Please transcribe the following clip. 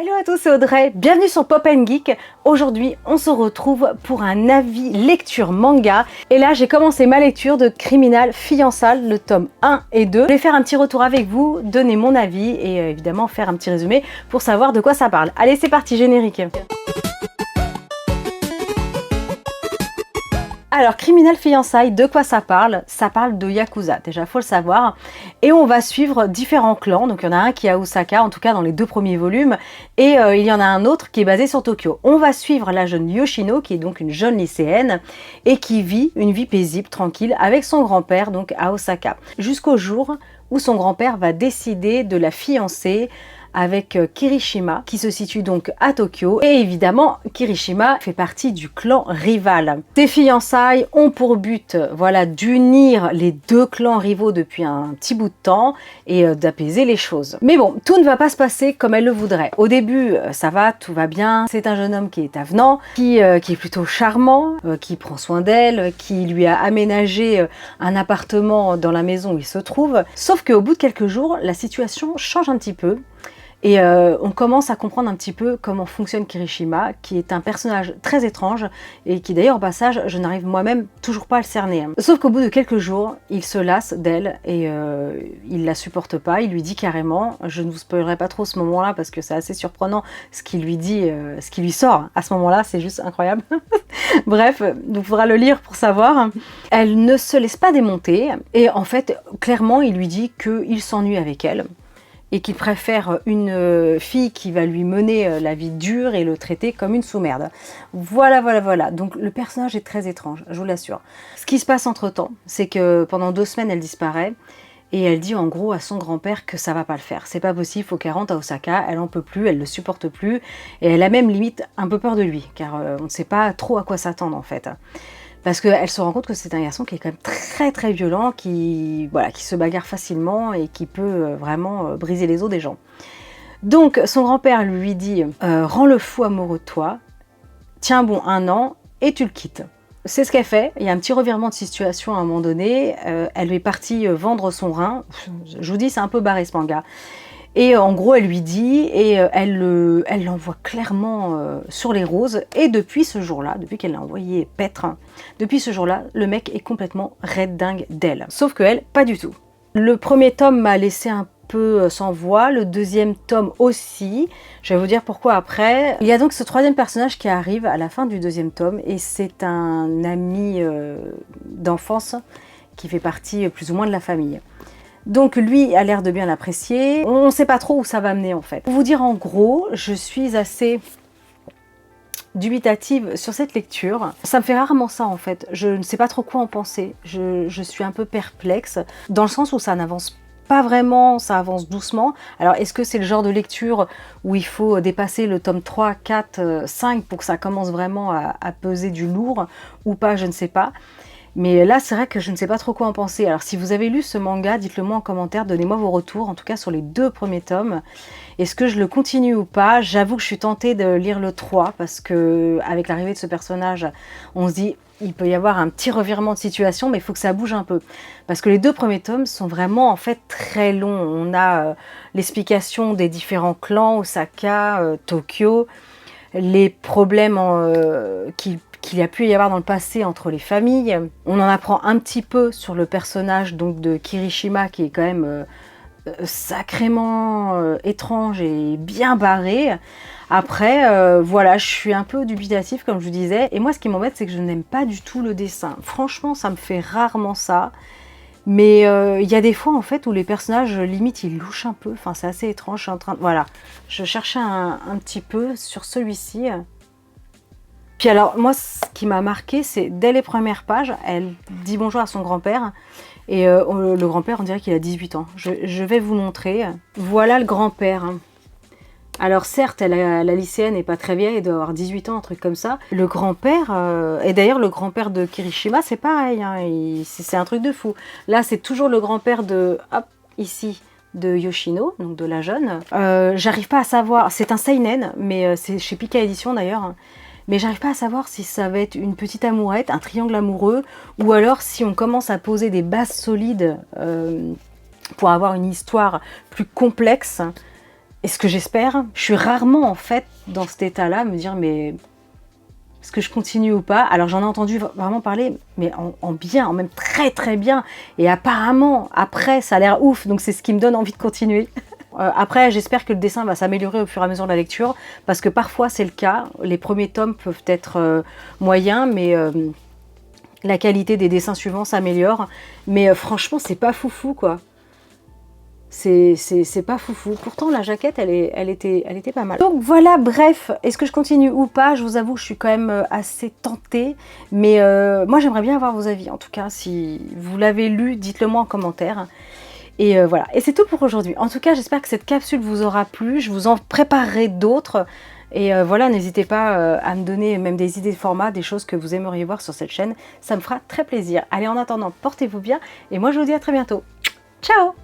Hello à tous, c'est Audrey, bienvenue sur Pop & Geek. Aujourd'hui, on se retrouve pour un avis lecture manga. Et là, j'ai commencé ma lecture de Criminal Fiançailles, le tome 1 et 2. Je vais faire un petit retour avec vous, donner mon avis et évidemment faire un petit résumé pour savoir de quoi ça parle. Allez, c'est parti, générique. Alors, Criminal Fiançailles, de quoi ça parle? Ça parle de Yakuza, déjà faut le savoir. Et on va suivre différents clans, donc il y en a un qui est à Osaka, en tout cas dans les deux premiers volumes, et il y en a un autre qui est basé sur Tokyo. On va suivre la jeune Yoshino, qui est donc une jeune lycéenne, et qui vit une vie paisible, tranquille, avec son grand-père, donc à Osaka. Jusqu'au jour où son grand-père va décider de la fiancer avec Kirishima, qui se situe donc à Tokyo. Et évidemment, Kirishima fait partie du clan rival. Ces fiançailles ont pour but, voilà, d'unir les deux clans rivaux depuis un petit bout de temps et d'apaiser les choses. Mais bon, tout ne va pas se passer comme elle le voudrait. Au début, ça va, tout va bien. C'est un jeune homme qui est avenant, qui est plutôt charmant, qui prend soin d'elle, qui lui a aménagé un appartement dans la maison où il se trouve. Sauf qu'au bout de quelques jours, la situation change un petit peu. Et on commence à comprendre un petit peu comment fonctionne Kirishima, qui est un personnage très étrange et qui d'ailleurs au passage, je n'arrive moi-même toujours pas à le cerner. Sauf qu'au bout de quelques jours, il se lasse d'elle et il la supporte pas, il lui dit carrément, je ne vous spoilerai pas trop ce moment-là parce que c'est assez surprenant ce qu'il lui dit, ce qui lui sort à ce moment-là, c'est juste incroyable. Bref, il faudra le lire pour savoir. Elle ne se laisse pas démonter et en fait, clairement, il lui dit qu'il s'ennuie avec elle. Et qu'il préfère une fille qui va lui mener la vie dure et le traiter comme une sous-merde. Voilà. Donc le personnage est très étrange, je vous l'assure. Ce qui se passe entre-temps, c'est que pendant 2 semaines, elle disparaît. Et elle dit en gros à son grand-père que ça va pas le faire. C'est pas possible, faut qu'elle rentre à Osaka, elle en peut plus, elle le supporte plus. Et elle a même limite un peu peur de lui, car on ne sait pas trop à quoi s'attendre en fait. Parce qu'elle se rend compte que c'est un garçon qui est quand même très violent, qui se bagarre facilement et qui peut vraiment briser les os des gens. Donc son grand-père lui dit « Rends le fou amoureux de toi, tiens bon 1 an et tu le quittes ». C'est ce qu'elle fait, il y a un petit revirement de situation à un moment donné, elle est partie vendre son rein, je vous dis c'est un peu barré ce manga. Et en gros, elle lui dit, et elle l'envoie clairement sur les roses. Et depuis ce jour-là, depuis qu'elle l'a envoyé paître, depuis ce jour-là, le mec est complètement raide dingue d'elle. Sauf que elle, pas du tout. Le premier tome m'a laissé un peu sans voix, le deuxième tome aussi. Je vais vous dire pourquoi après. Il y a donc ce 3e personnage qui arrive à la fin du 2e tome, et c'est un ami d'enfance qui fait partie plus ou moins de la famille. Donc lui a l'air de bien l'apprécier. On ne sait pas trop où ça va mener en fait. Pour vous dire en gros, je suis assez dubitative sur cette lecture. Ça me fait rarement ça en fait. Je ne sais pas trop quoi en penser. Je suis un peu perplexe dans le sens où ça n'avance pas vraiment, ça avance doucement. Alors est-ce que c'est le genre de lecture où il faut dépasser le tome 3, 4, 5 pour que ça commence vraiment à peser du lourd ou pas, je ne sais pas. Mais là, c'est vrai que je ne sais pas trop quoi en penser. Alors, si vous avez lu ce manga, dites-le moi en commentaire, donnez-moi vos retours, en tout cas sur les 2 premiers tomes. Est-ce que je le continue ou pas? J'avoue que je suis tentée de lire le 3, parce que avec l'arrivée de ce personnage, on se dit, il peut y avoir un petit revirement de situation, mais il faut que ça bouge un peu. Parce que les 2 premiers tomes sont vraiment, en fait, très longs. On a l'explication des différents clans, Osaka, Tokyo, les problèmes qu'il y a pu y avoir dans le passé entre les familles. On en apprend un petit peu sur le personnage donc de Kirishima qui est quand même sacrément étrange et bien barré. Après, voilà, je suis un peu dubitative comme je vous disais. Et moi, ce qui m'embête, c'est que je n'aime pas du tout le dessin. Franchement, ça me fait rarement ça. Mais il y a des fois, en fait, où les personnages, limite, ils louchent un peu. Enfin, c'est assez étrange. Je suis en train de... Voilà, je cherchais un petit peu sur celui-ci. Puis alors, moi, ce qui m'a marqué, c'est dès les premières pages, elle dit bonjour à son grand-père. Et le grand-père, on dirait qu'il a 18 ans. Je vais vous montrer. Voilà le grand-père. Alors certes, la lycéenne n'est pas très vieille, elle doit avoir 18 ans, un truc comme ça. Le grand-père, et d'ailleurs le grand-père de Kirishima, c'est pareil, hein, c'est un truc de fou. Là, c'est toujours le grand-père de, hop, ici, de Yoshino, donc de la jeune. J'arrive pas à savoir, c'est un seinen, mais c'est chez Pika Édition d'ailleurs. Hein. Mais j'arrive pas à savoir si ça va être une petite amourette, un triangle amoureux, ou alors si on commence à poser des bases solides pour avoir une histoire plus complexe. Et ce que j'espère, je suis rarement en fait dans cet état-là, me dire mais est-ce que je continue ou pas? Alors j'en ai entendu vraiment parler, mais en bien, en même très très bien. Et apparemment, après, ça a l'air ouf, donc c'est ce qui me donne envie de continuer. Après, j'espère que le dessin va s'améliorer au fur et à mesure de la lecture, parce que parfois c'est le cas. Les premiers tomes peuvent être moyens, mais la qualité des dessins suivants s'améliore. Mais franchement, c'est pas foufou, quoi. C'est pas foufou. Pourtant, la jaquette, elle était pas mal. Donc voilà, bref, est-ce que je continue ou pas? Je vous avoue, je suis quand même assez tentée. Mais moi, j'aimerais bien avoir vos avis. En tout cas, si vous l'avez lu, dites-le moi en commentaire. Et voilà. Et c'est tout pour aujourd'hui. En tout cas, j'espère que cette capsule vous aura plu. Je vous en préparerai d'autres. Et voilà, n'hésitez pas à me donner même des idées de format, des choses que vous aimeriez voir sur cette chaîne. Ça me fera très plaisir. Allez, en attendant, portez-vous bien. Et moi, je vous dis à très bientôt. Ciao!